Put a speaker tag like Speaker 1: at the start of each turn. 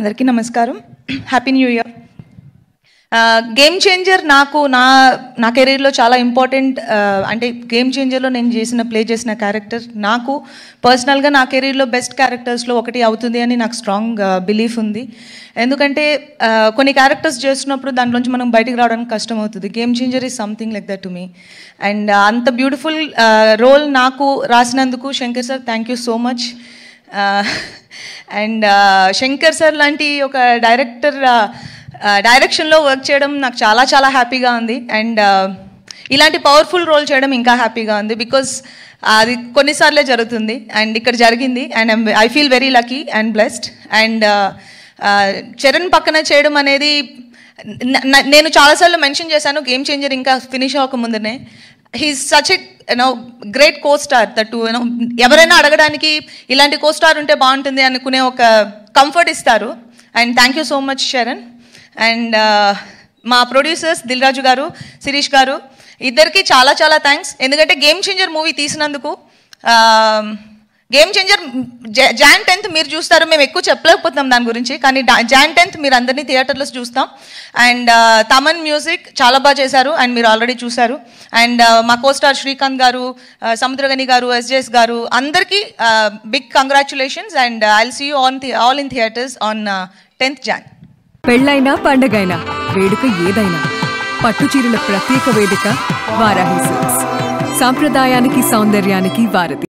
Speaker 1: అందరికీ నమస్కారం. Happy new year. Game changer నాకు నా కెరీర్లో చాలా ఇంపార్టెంట్. అంటే గేమ్ చేంజర్లో నేను ప్లే చేసిన క్యారెక్టర్ నాకు పర్సనల్గా నా కెరీర్లో బెస్ట్ క్యారెక్టర్స్లో ఒకటి అవుతుంది అని నాకు స్ట్రాంగ్ బిలీఫ్ ఉంది. ఎందుకంటే కొన్ని క్యారెక్టర్స్ చేస్తున్నప్పుడు దాంట్లోంచి మనం బయటికి రావడానికి కష్టం అవుతుంది. Game changer is something like that to me. And అంత బ్యూటిఫుల్ రోల్ నాకు రాసినందుకు Shankar sir thank you so much. And Shankar sir లాంటి ఒక డైరెక్షన్లో వర్క్ చేయడం నాకు చాలా చాలా హ్యాపీగా ఉంది. అండ్ ఇలాంటి పవర్ఫుల్ రోల్ చేయడం ఇంకా హ్యాపీగా ఉంది. బికాజ్ అది కొన్నిసార్లే జరుగుతుంది అండ్ ఇక్కడ జరిగింది. And I feel very lucky and blessed. And Charan పక్కన చేయడం అనేది నేను చాలాసార్లు మెన్షన్ చేశాను. గేమ్ చేంజర్ ఇంకా ఫినిష్ అవ్వకముందునే he is such a great co star that ఎవరైనా అడగడానికి ఇలాంటి కో స్టార్ ఉంటే బాగుంటుంది అనుకునే ఒక కంఫర్ట్ ఇస్తారు. And thank you so much Charan. And మా ప్రొడ్యూసర్స్ దిల్ రాజు గారు, శిరీష్ గారు ఇద్దరికి చాలా చాలా థ్యాంక్స్. ఎందుకంటే గేమ్ చేంజర్ మూవీ తీసినందుకు. గేమ్ చేంజర్ Jan 10th మీరు చూస్తారు. మేము ఎక్కువ చెప్పలేకపోతున్నాం దాని గురించి, కానీ Jan 10th మీరు అందరినీ థియేటర్లో చూస్తాం. అండ్ తమన్ మ్యూజిక్ చాలా బాగా చేశారు అండ్ మీరు ఆల్రెడీ చూశారు. అండ్ మా కోస్టార్ శ్రీకాంత్ గారు, సముద్రగని గారు, SJS గారు అందరికీ big congratulations. And I will see you all in theatres on 10th Jan.
Speaker 2: పెళ్ళైనా పండగైనా వేడుక ఏదైనా పట్టుచీరల ప్రత్యేక వేదిక వారాహి సిల్క్స్. సాంప్రదాయానికి సౌందర్యానికి వారధి.